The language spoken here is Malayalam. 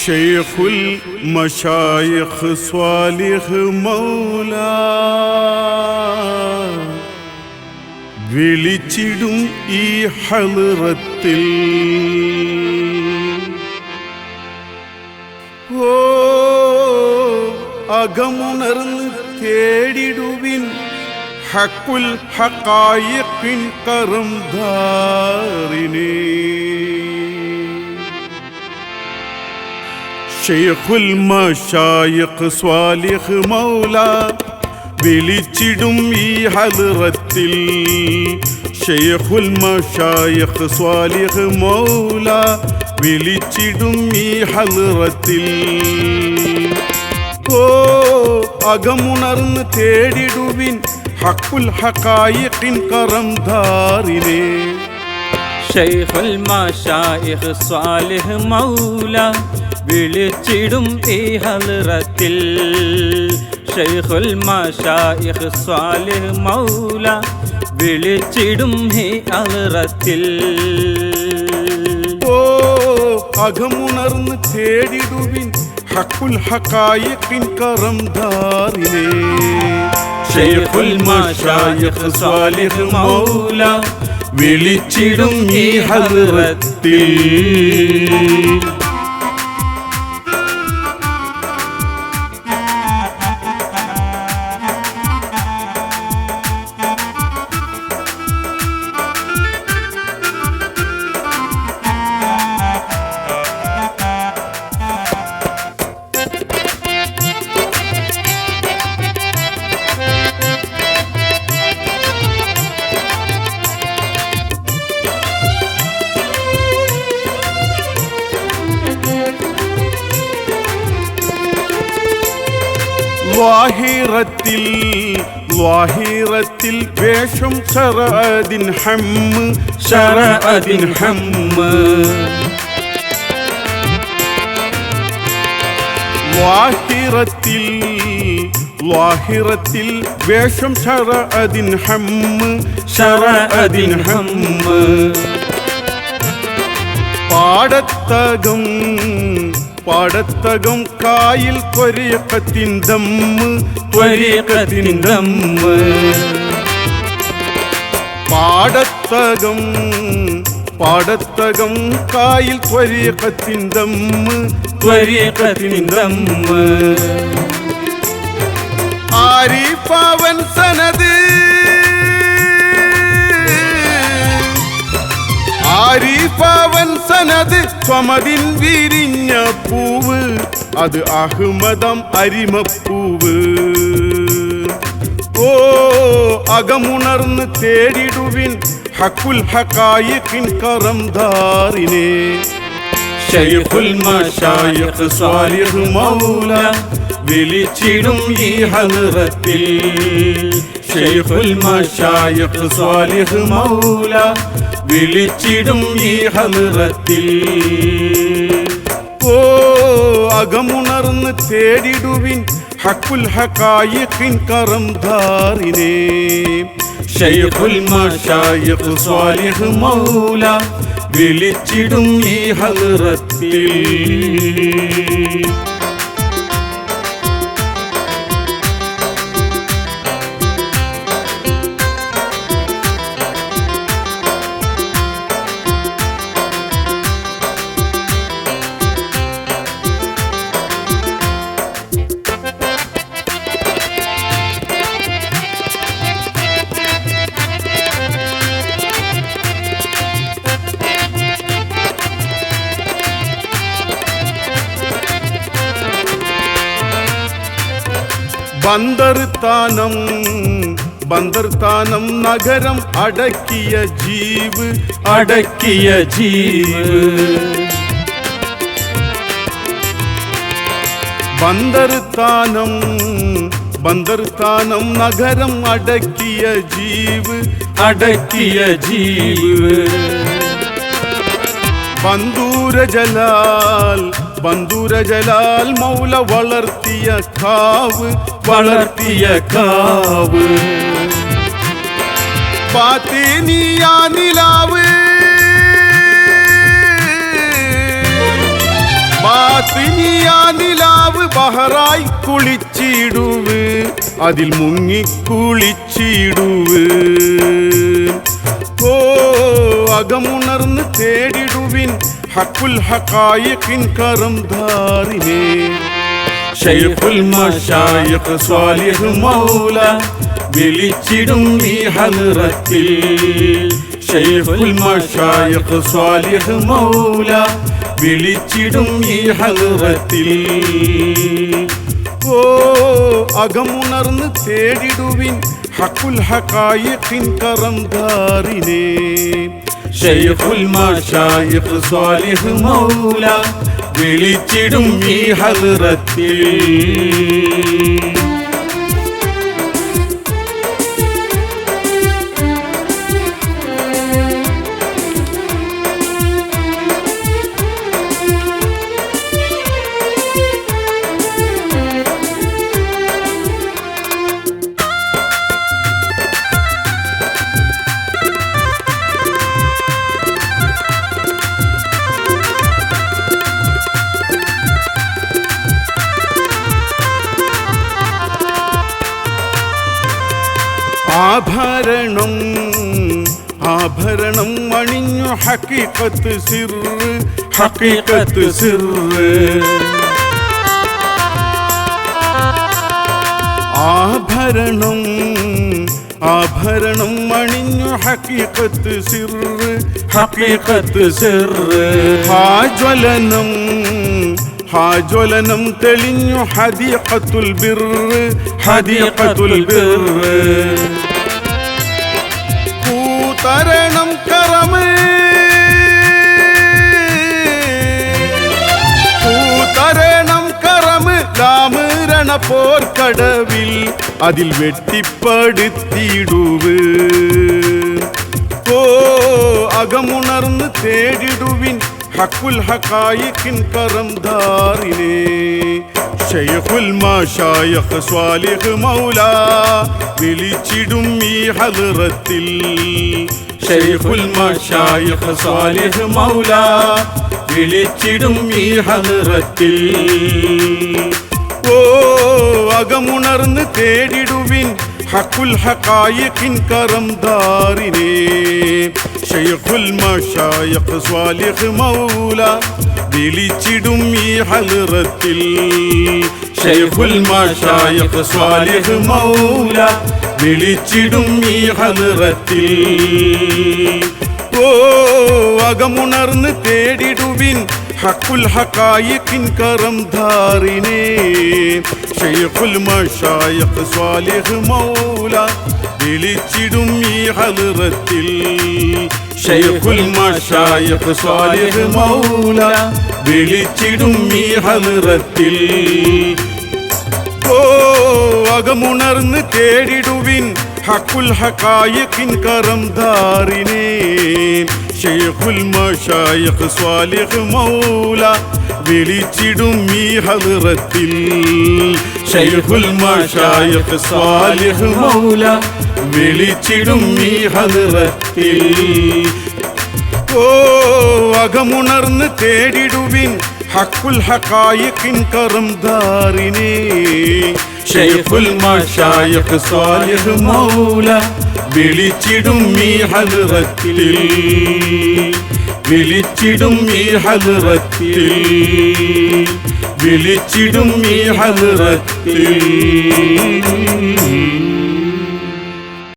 ഷെയ്ഖുൽ മശായിഖ് സ്വാലിഹ് മൗല വിളിച്ചിടും ഈ ഹളറത്തിൽ ഓ അകമുണർന്ന് തേടിടുവിൻ ഹഖുൽ ഹഖായിഖിൻ കറംധാരിനെ ഷെയ്ഖുൽ മശായിഖ് സ്വാലിഹ് മൗല വിളിച്ചിടും ഈ ഹളറത്തിൽ ഷെയ്ഖുൽ മശായിഖ് സ്വാലിഹ് മൗല വിളിച്ചിടും ഈ ഹളറത്തിൽ ഓ അകമുണർന്ന് തേടിടുവിൻ ഹഖുൽ ഹഖായിഖിൻ കറംധാരിനെ ഷെയ്ഖുൽ മശായിഖ് സ്വാലിഹ് മൗല വിളിച്ചിടും ഈ ഹളറത്തിൽ ഷെയ്ഖുൽ മശായിഖ് സ്വാലിഹ് മൗല വിളിച്ചിടും ഈ ഹളറത്തിൽ ഓ അകമുണർന്ന് തേടിടുവിൻ ഹഖുൽ ഹഖായിഖിൻ കറംധാരിനെ ഷെയ്ഖുൽ മശായിഖ് സ്വാലിഹ് മൗല വിളിച്ചിടും ഈ ഹളറത്തിൽ ലാഹിറത്തിൽ വേഷം ശറഅദിൻ ഹമ്മ് ശറഅദിൻ ഹമ്മ് ലാഹിറത്തിൽ വേഷം ശറഅദിൻ ഹമ്മ് ശറഅദിൻ ഹമ്മ് പാടത്തകം കായിൽ ത്വരീഖത്തിൻ ദമ്മ് പാടത്തകം കായിൽ ത്വരീഖത്തിൻ ദമ്മ് ആരിഫാവൻ സനദ് സ്വമതിൻ വിരിഞ്ഞ പൂവ് അത് അഹ്മദം അരിമപ്പൂവ് ഓ അകമുണർന്ന് തേടിടുവിൻ ഹഖുൽ ഹഖായിഖിൻ കറംധാരിനെ ഷെയ്ഖുൽ മശായിഖ് സ്വാലിഹ് മൗല വിളിച്ചിടും ഈ ഹളറത്തിൽ ഷെയ്ഖുൽ മശായിഖ് സ്വാലിഹ് മൗല വിളിച്ചിടും ഈ ഹളറത്തിൽ ഓ അകമുണർന്ന് തേടിടുവിൻ ഹഖുൽ ഹഖായിഖിൻ കറംധാരിനെ ഷെയ്ഖുൽ മശായിഖ് സ്വാലിഹ് മൗല വിളിച്ചിടും ഈ ഹളറത്തിൽ ബന്ദർത്താനം നഗരം അടക്കിയ ജീവ് ബന്ദർത്താനം നഗരം അടക്കിയ ജീവ് ബന്ദൂരജലാൽ മൗല വളർത്തിയ കാവ് നിലാവ് ബാത്തിനിയാ നിലാവ് ബഹറായി കുളിച്ചിടുവ് അതിൽ മുങ്ങി കുളിച്ചിടുവ് ഓ അകമുണർന്ന് തേടിടുവിൻ ഹക്കുൽ ഹഖായിഖിൻ കറംധാരിനെ ശൈഖുൽ മശായിഖ് സ്വാലിഹ് മൗല വിളിച്ചിടും ഈ ഹദ്റത്തിൽ ശൈഖുൽ മശായിഖ് സ്വാലിഹ് മൗല വിളിച്ചിടും ഈ ഹദ്റത്തിൽ ഓ അകമുണർന്ന് തേടിടുവിൻ ഹക്കുൽ ഹഖായിഖിൻ കറംധാരിനെ ശൈഖുൽ മശായിഖ് സ്വാലിഹ് മൗല വിളിച്ചിടും ഈ ഹദ്റത്തിൽ ആഭരണം ആഭരണം അണിഞ്ഞു ഹഖീഖത്ത് സിർറ് ഹഖീഖത്ത് സിർറ് ആഭരണം ആഭരണം അണിഞ്ഞു ഹഖീഖത്ത് സിർറ് ഹഖീഖത്ത് സിർറ് ഹാജ്വലനം ഹാജ്വലനം തെളിഞ്ഞു ഹദീഖത്തുൽ ബിർറ് ഹദീഖത്തുൽ ബിർറ് കൂതരണം കറമ് കൂതരണം കറമ് രാമരണ പോർക്കടവിൽ അതിൽ വെട്ടിപ്പടുത്തിടുവ് ഓ അകമുണർന്ന് തേടിടുവിൻ ഹക്കുൽ ഹഖായിഖിൻ കറംധാരിനെ ശൈഖുൽ മശായിഖ് സ്വാലിഹ് മൗല വിളിച്ചിടും ഈ ഹദ്റത്തിൽ ശൈഖുൽ മശായിഖ് സ്വാലിഹ് മൗല വിളിച്ചിടും ഈ ഹദ്റത്തിൽ ഓ അകമുണർന്ന് തേടിടുവിൻ ഹക്കുൽ ഹഖായിഖിൻ കറംധാരിനെ ശൈഖുൽ മശായിഖ് സ്വാലിഹ് മൗല വിളിച്ചിടും ഈ ഹദ്റത്തിൽ ശൈഖുൽ മശായിഖ് സ്വാലിഹ് മൗല വിളിച്ചിടും ഈ ഹദ്റത്തിൽ ഓ അകമുണർന്ന് തേടിടുവിൻ ഹക്കുൽ ഹഖായിഖിൻ കറംധാരിനെ ശൈഖുൽ മശായിഖ് സ്വാലിഹ് മൗല വിളിച്ചിടും ഈ ഹദ്റത്തിൽ ശൈഖുൽ മശായിഖ് സ്വാലിഹ് മൗല വിളിച്ചിടും ഈ ഹദ്റത്തിൽ ഓ അകമുണർന്ന് തേടിടുവിൻ ഹക്കുൽ ഹഖായിഖിൻ കറംധാരിനെ ശൈഖുൽ മശായിഖ് സ്വാലിഹ് മൗല വിളിച്ചിടും ഈ ഹദ്റത്തിൽ ശൈഖുൽ മശായിഖ് സ്വാലിഹ് മൗല വിളിച്ചിടും ഈ ഹദ്റത്തിൽ ഓ അകമുണർന്ന് തേടിടുവിൻ ഹക്കുൽ ഹഖായിഖിൻ കറംധാരിനെ ശൈഖുൽ മശായിഖ് സ്വാലിഹ് മൗല വിളിച്ചിടും ഈ ഹദ്റത്തിൽ വിളിച്ചിടും ഈ ഹദ്റത്തിൽ വിളിച്ചിടും ഈ ഹദ്റത്തിൽ